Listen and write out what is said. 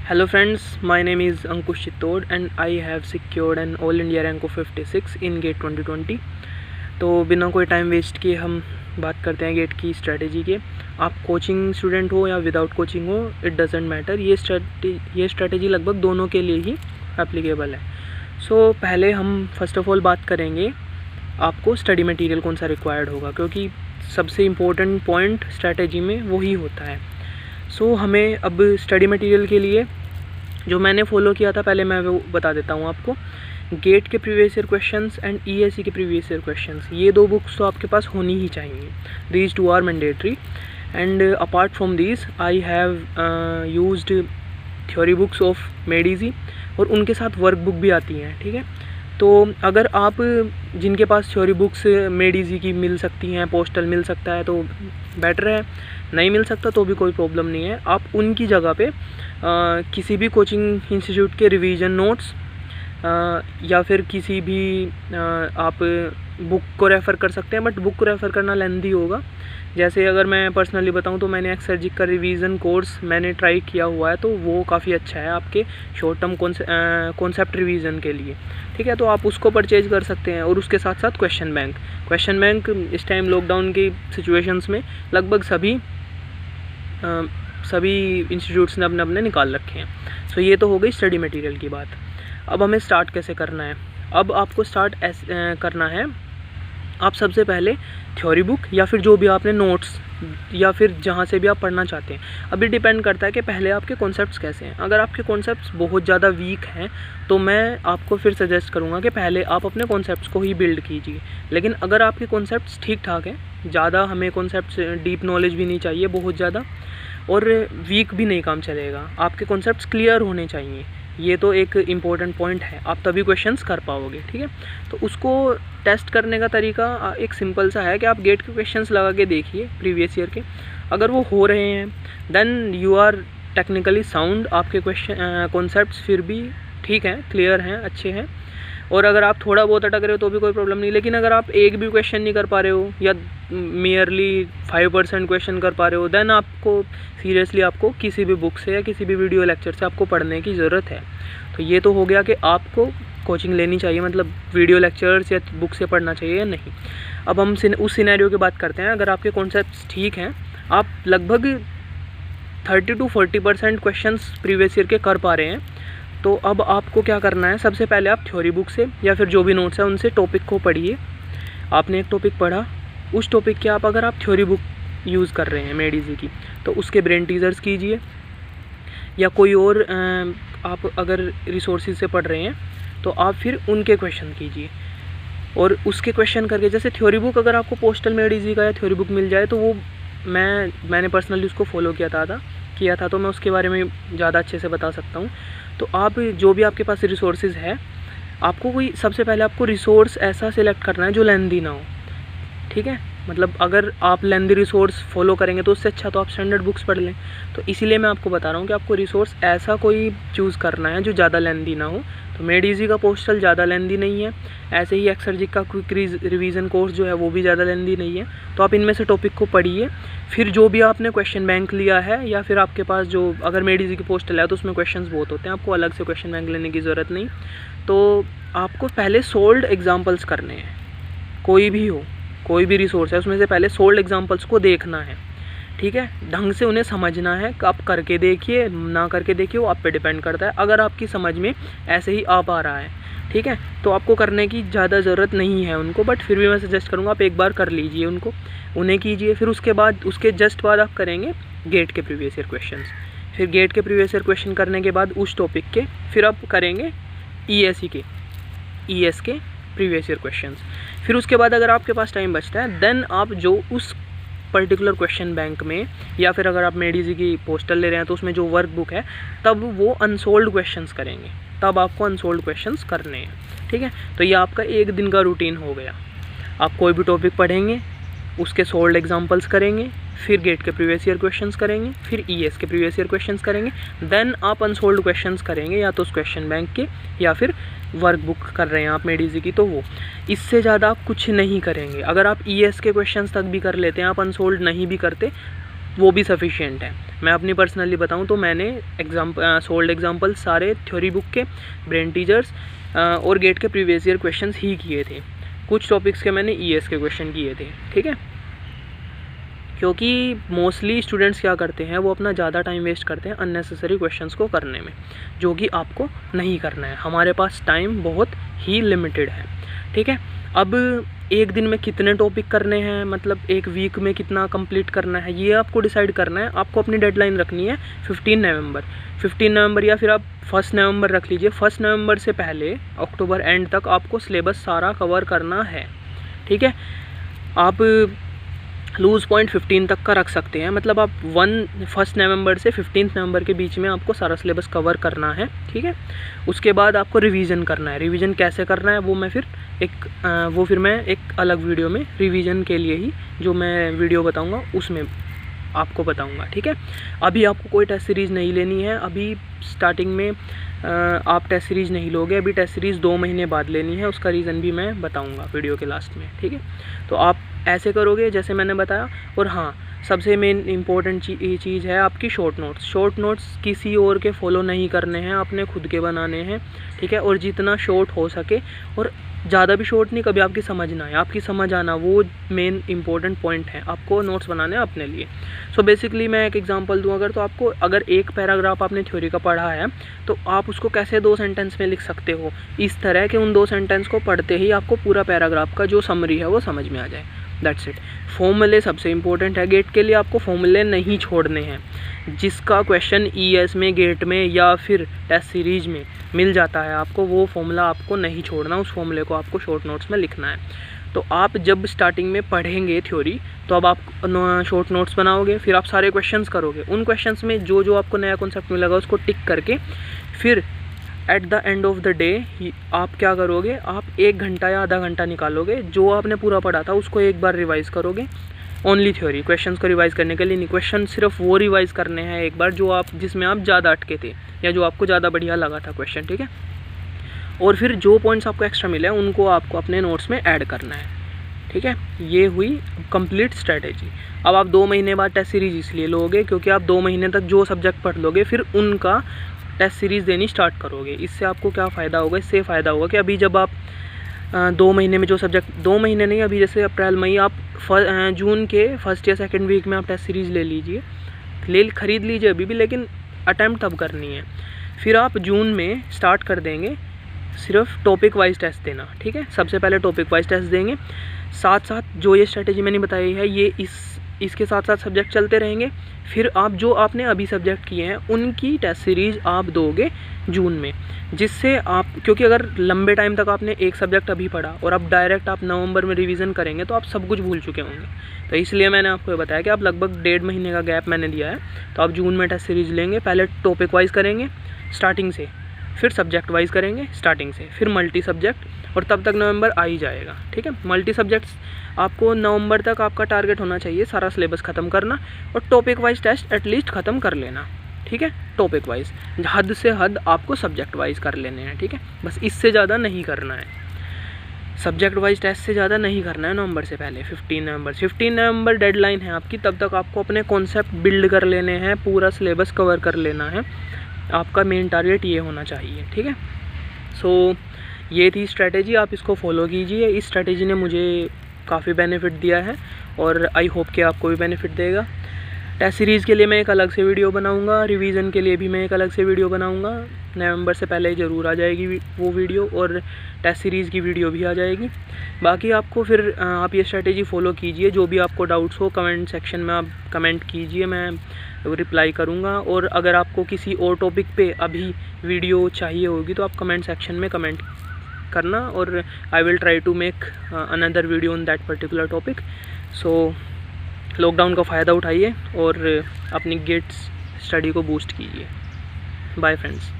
Hello friends, my name is Ankush Chittor and I have secured an All India rank of 56 in GATE 2020। तो बिना कोई time waste किए हम बात करते हैं गेट की स्ट्रैटेजी के। आप कोचिंग स्टूडेंट हो या विदाउट कोचिंग हो, इट डजेंट मैटर। ये स्ट्रैटेजी लगभग दोनों के लिए ही एप्लीकेबल है। सो पहले हम फर्स्ट ऑफ ऑल बात करेंगे आपको स्टडी मटेरियल कौन सा रिक्वायर्ड होगा, क्योंकि सबसे इम्पोर्टेंट पॉइंट स्ट्रैटेजी में वही होता है। सो हमें अब स्टडी मटेरियल के लिए जो मैंने फॉलो किया था पहले मैं वो बता देता हूँ आपको। गेट के previous year questions and ESC के प्रीवियस ईयर क्वेश्चंस, ये दो बुक्स तो आपके पास होनी ही चाहिए। These two are mandatory and apart from these I have used theory books of Made Easy और उनके साथ वर्क बुक भी आती हैं। ठीक है, तो अगर आप जिनके पास थ्योरी बुक्स मेडिजी की मिल सकती हैं, पोस्टल मिल सकता है तो बेटर है, नहीं मिल सकता तो भी कोई प्रॉब्लम नहीं है। आप उनकी जगह पे किसी भी कोचिंग इंस्टीट्यूट के रिवीजन नोट्स या फिर किसी भी आप बुक को रेफ़र कर सकते हैं, बट बुक को रेफ़र करना लेंथी होगा। जैसे अगर मैं पर्सनली बताऊं तो मैंने एक्सर्जिक का रिवीजन कोर्स मैंने ट्राई किया हुआ है, तो वो काफ़ी अच्छा है आपके शॉर्ट टर्म कॉन्सेप्ट रिवीजन के लिए। ठीक है, तो आप उसको परचेज कर सकते हैं। और उसके साथ साथ क्वेश्चन बैंक इस टाइम लॉकडाउन की सिचुएशंस में लगभग सभी इंस्टीट्यूट्स ने अपने अपने निकाल रखे हैं। सो ये तो हो गई स्टडी मटेरियल की बात। अब हमें स्टार्ट कैसे करना है? अब आपको स्टार्ट करना है, आप सबसे पहले थ्योरी बुक या फिर जो भी आपने नोट्स या फिर जहाँ से भी आप पढ़ना चाहते हैं, अभी डिपेंड करता है कि पहले आपके कॉन्सेप्ट्स कैसे हैं। अगर आपके कॉन्सेप्ट्स बहुत ज़्यादा वीक हैं तो मैं आपको फिर सजेस्ट करूँगा कि पहले आप अपने कॉन्सेप्ट्स को ही बिल्ड कीजिए। लेकिन अगर आपके कॉन्सेप्ट्स ठीक ठाक हैं, ज़्यादा हमें कॉन्सेप्ट्स डीप नॉलेज भी नहीं चाहिए बहुत ज़्यादा, और वीक भी नहीं काम चलेगा, आपके कॉन्सेप्ट्स क्लियर होने चाहिए। ये तो एक इम्पॉर्टेंट पॉइंट है, आप तभी क्वेश्चंस कर पाओगे। ठीक है, तो उसको टेस्ट करने का तरीका एक सिंपल सा है कि आप गेट के क्वेश्चंस लगा के देखिए प्रीवियस ईयर के। अगर वो हो रहे हैं then you are technically sound, आपके क्वेश्चन कॉन्सेप्ट्स फिर भी ठीक हैं, क्लियर हैं, अच्छे हैं। और अगर आप थोड़ा बहुत अटक रहे हो तो भी कोई प्रॉब्लम नहीं। लेकिन अगर आप एक भी क्वेश्चन नहीं कर पा रहे हो या मियरली 5% क्वेश्चन कर पा रहे हो, देन आपको सीरियसली आपको किसी भी बुक से या किसी भी वीडियो लेक्चर से आपको पढ़ने की ज़रूरत है। तो ये तो हो गया कि आपको कोचिंग लेनी चाहिए, मतलब वीडियो लेक्चर्स या बुक से पढ़ना चाहिए या नहीं। अब हम उस सिनेरियो की बात करते हैं। अगर आपके कॉन्सेप्ट्स ठीक हैं, आप लगभग 30 to 40% क्वेश्चंस प्रीवियस ईयर के कर पा रहे हैं, तो अब आपको क्या करना है? सबसे पहले आप थ्योरी बुक से या फिर जो भी नोट्स है उनसे टॉपिक को पढ़िए। आपने एक टॉपिक पढ़ा, उस टॉपिक के अगर आप थ्योरी बुक यूज़ कर रहे हैं मेडिजी की, तो उसके ब्रेन टीजर्स कीजिए, या कोई और आप अगर रिसोर्सेज से पढ़ रहे हैं तो आप फिर उनके क्वेश्चन कीजिए और उसके क्वेश्चन करके। जैसे थ्योरी बुक अगर आपको पोस्टल मेडिजी का या थ्योरी बुक मिल जाए तो वो मैंने पर्सनली उसको फॉलो किया था तो मैं उसके बारे में ज़्यादा अच्छे से बता सकता हूँ। तो आप जो भी आपके पास रिसोर्सेज है, आपको सबसे पहले आपको रिसोर्स ऐसा सिलेक्ट करना है जो लेंथी ना हो। ठीक है, मतलब अगर आप लेंथी रिसोर्स फॉलो करेंगे तो उससे अच्छा तो आप स्टैंडर्ड बुक्स पढ़ लें। तो इसीलिए मैं आपको बता रहा हूँ कि आपको रिसोर्स ऐसा कोई चूज़ करना है जो ज़्यादा लेंथी ना हो। तो मेडिजी का पोस्टल ज़्यादा लेंथी नहीं है, ऐसे ही एक्सर्जिक का क्विक रिवीजन कोर्स जो है वो भी ज़्यादा लेंथी नहीं है। तो आप इनमें से टॉपिक को पढ़िए, फिर जो भी आपने क्वेश्चन बैंक लिया है या फिर आपके पास जो अगर मेडिजी की पोस्टल है तो उसमें क्वेश्चंस बहुत होते हैं, आपको अलग से क्वेश्चन बैंक लेने की ज़रूरत नहीं। तो आपको पहले सोल्ड एग्जाम्पल्स करने हैं, कोई भी रिसोर्स है उसमें से पहले सोल्ड एग्जाम्पल्स को देखना है। ठीक है, ढंग से उन्हें समझना है। आप करके देखिए, ना करके देखिए, वो आप पे डिपेंड करता है। अगर आपकी समझ में ऐसे ही आ पा रहा है, ठीक है, तो आपको करने की ज़्यादा ज़रूरत नहीं है उनको, बट फिर भी मैं सजेस्ट करूँगा आप एक बार कर लीजिए उन्हें कीजिए। फिर उसके जस्ट बाद आप करेंगे गेट के प्रीवियस ईयर क्वेश्चंस। फिर गेट के प्रीवियस ईयर क्वेश्चन करने के बाद उस टॉपिक के फिर आप करेंगे ईएस के प्रीवियस ईयर क्वेश्चंस। फिर उसके बाद अगर आपके पास टाइम बचता है देन आप जो उस पर्टिकुलर क्वेश्चन बैंक में या फिर अगर आप मेडिजी की पोस्टल ले रहे हैं तो उसमें जो वर्क बुक है तब वो अनसोल्ड क्वेश्चंस करेंगे, तब आपको अनसोल्ड क्वेश्चंस करने हैं। ठीक है, तो ये आपका एक दिन का रूटीन हो गया। आप कोई भी टॉपिक पढ़ेंगे, उसके सोल्ड एग्जांपल्स करेंगे, फिर गेट के प्रीवियस ईयर क्वेश्चंस करेंगे, फिर ईएस के प्रीवियस ईयर क्वेश्चंस करेंगे, देन आप अनसोल्ड क्वेश्चंस करेंगे या तो उस क्वेश्चन बैंक के या फिर वर्क बुक कर रहे हैं आप मेडिजी की तो वो। इससे ज़्यादा आप कुछ नहीं करेंगे। अगर आप ईएस के क्वेश्चंस तक भी कर लेते हैं, आप अनसोल्ड नहीं भी करते वो भी सफिशिएंट है। मैं अपनी पर्सनली बताऊं तो मैंने सोल्ड एग्जाम्पल सारे थ्योरी बुक के, ब्रेन टीचर्स और गेट के प्रीवियस ईयर क्वेश्चंस ही किए थे। कुछ टॉपिक्स के मैंने ईएस के क्वेश्चन किए थे, ठीक है। क्योंकि मोस्टली स्टूडेंट्स क्या करते हैं, वो अपना ज़्यादा टाइम वेस्ट करते हैं अननेसेसरी क्वेश्चंस को करने में, जो कि आपको नहीं करना है। हमारे पास टाइम बहुत ही लिमिटेड है, ठीक है। अब एक दिन में कितने टॉपिक करने हैं, मतलब एक वीक में कितना कंप्लीट करना है, ये आपको डिसाइड करना है। आपको अपनी डेडलाइन रखनी है 15 नवंबर या फिर आप 1 नवंबर रख लीजिए। 1 नवंबर से पहले अक्टूबर एंड तक आपको सिलेबस सारा कवर करना है, ठीक है। आप लूज़ पॉइंट 15 तक का रख सकते हैं, मतलब आप 1 नवंबर से 15 नवंबर के बीच में आपको सारा सिलेबस कवर करना है, ठीक है। उसके बाद आपको रिवीजन करना है। रिवीजन कैसे करना है वो मैं एक अलग वीडियो में रिवीजन के लिए ही जो मैं वीडियो बताऊंगा उसमें आपको बताऊंगा, ठीक है। अभी आपको कोई टेस्ट सीरीज़ नहीं लेनी है। अभी स्टार्टिंग में आप टेस्ट सीरीज़ नहीं लोगे, अभी टेस्ट सीरीज़ 2 महीने बाद लेनी है। उसका रीज़न भी मैं बताऊंगा वीडियो के लास्ट में, ठीक है। तो आप ऐसे करोगे जैसे मैंने बताया। और हाँ, सबसे मेन इम्पोर्टेंट चीज़ है आपकी शॉर्ट नोट्स। शॉर्ट नोट्स किसी और के फॉलो नहीं करने हैं, अपने खुद के बनाने हैं, ठीक है। और जितना शॉर्ट हो सके, और ज़्यादा भी शॉर्ट नहीं, कभी आपकी समझ ना आए, आपकी समझ आना वो मेन इंपॉर्टेंट पॉइंट है। आपको नोट्स बनाने हैं अपने लिए। सो बेसिकली मैं एक एग्जांपल दूं, अगर एक पैराग्राफ आपने थ्योरी का पढ़ा है तो आप उसको कैसे 2 सेंटेंस में लिख सकते हो, इस तरह के उन 2 सेंटेंस को पढ़ते ही आपको पूरा पैराग्राफ का जो समरी है वो समझ में आ जाए। That's it. फॉर्मूले सबसे इंपॉर्टेंट है गेट के लिए, आपको फॉर्मूले नहीं छोड़ने हैं। जिसका क्वेश्चन ईएस में, गेट में या फिर टेस्ट सीरीज में मिल जाता है आपको, वो फॉर्मूला आपको नहीं छोड़ना, उस फॉर्मूले को आपको शॉर्ट नोट्स में लिखना है। तो आप जब स्टार्टिंग में पढ़ेंगे थ्योरी, तो अब आप शॉर्ट नोट्स बनाओगे, फिर आप सारे क्वेश्चंस करोगे। उन क्वेश्चंस में जो जो आपको नया कॉन्सेप्ट मिलेगा उसको टिक करके फिर at the end of the day आप क्या करोगे, आप 1 घंटा या आधा घंटा निकालोगे, जो आपने पूरा पढ़ा था उसको एक बार रिवाइज़ करोगे। ओनली थ्योरी, क्वेश्चंस को रिवाइज़ करने के लिए नहीं। क्वेश्चन सिर्फ वो रिवाइज़ करने हैं एक बार जिसमें आप ज़्यादा अटके थे या जो आपको ज़्यादा बढ़िया लगा था क्वेश्चन, ठीक है। और फिर जो पॉइंट्स आपको एक्स्ट्रा मिले उनको आपको अपने नोट्स में ऐड करना है, ठीक है। ये हुई कंप्लीट स्ट्रैटेजी। अब आप 2 महीने बाद टेस्ट सीरीज इसलिए लोगे क्योंकि आप 2 महीने तक जो सब्जेक्ट पढ़ लोगे फिर उनका टेस्ट सीरीज़ देनी स्टार्ट करोगे। इससे आपको क्या फ़ायदा होगा, इससे फ़ायदा होगा कि अभी जब आप 2 महीने में जो सब्जेक्ट, 2 महीने नहीं, अभी जैसे अप्रैल मई, आप जून के 1st या 2nd वीक में आप टेस्ट सीरीज़ ले लीजिए, खरीद लीजिए अभी भी, लेकिन अटैम्प्ट तब करनी है। फिर आप जून में स्टार्ट कर देंगे सिर्फ टॉपिक वाइज टेस्ट देना, ठीक है। सबसे पहले टॉपिक वाइज टेस्ट देंगे, साथ साथ जो ये स्ट्रेटेजी मैंने बताई है ये इसके साथ साथ सब्जेक्ट चलते रहेंगे। फिर आप जो आपने अभी सब्जेक्ट किए हैं उनकी टेस्ट सीरीज़ आप दोगे जून में, जिससे आप, क्योंकि अगर लंबे टाइम तक आपने एक सब्जेक्ट अभी पढ़ा और अब डायरेक्ट आप नवंबर में रिवीजन करेंगे तो आप सब कुछ भूल चुके होंगे। तो इसलिए मैंने आपको ये बताया कि आप लगभग 1.5 महीने का गैप मैंने दिया है। तो आप जून में टेस्ट सीरीज़ लेंगे, पहले टॉपिक वाइज करेंगे स्टार्टिंग से, फिर सब्जेक्ट वाइज करेंगे स्टार्टिंग से, फिर मल्टी सब्जेक्ट, और तब तक नवंबर आ ही जाएगा, ठीक है। मल्टी सब्जेक्ट्स आपको नवंबर तक आपका टारगेट होना चाहिए सारा सिलेबस ख़त्म करना, और टॉपिक वाइज टेस्ट एटलीस्ट ख़त्म कर लेना, ठीक है। टॉपिक वाइज हद से हद आपको सब्जेक्ट वाइज कर लेने हैं, ठीक है। बस इससे ज़्यादा नहीं करना है, सब्जेक्ट वाइज टेस्ट से ज़्यादा नहीं करना है नवंबर से पहले। 15 नवंबर डेडलाइन है आपकी, तब तक आपको अपने कॉन्सेप्ट बिल्ड कर लेने हैं, पूरा सिलेबस कवर कर लेना है। आपका मेन टारगेट ये होना चाहिए, ठीक है। सो ये थी स्ट्रैटेजी, आप इसको फॉलो कीजिए। इस स्ट्रैटेजी ने मुझे काफ़ी बेनिफिट दिया है और आई होप कि आपको भी बेनिफिट देगा। टेस्ट सीरीज़ के लिए मैं एक अलग से वीडियो बनाऊंगा, रिवीजन के लिए भी मैं एक अलग से वीडियो बनाऊंगा। नवंबर से पहले ज़रूर आ जाएगी वो वीडियो, और टेस्ट सीरीज़ की वीडियो भी आ जाएगी। बाकी आपको फिर आप ये स्ट्रैटेजी फॉलो कीजिए। जो भी आपको डाउट्स हो कमेंट सेक्शन में आप कमेंट कीजिए, मैं रिप्लाई करूँगा। और अगर आपको किसी और टॉपिक पे अभी वीडियो चाहिए होगी तो आप कमेंट सेक्शन में कमेंट करना, और I will try to make another video on that particular topic. So lockdown का फ़ायदा उठाइए और अपनी गेट्स स्टडी को बूस्ट कीजिए। Bye friends.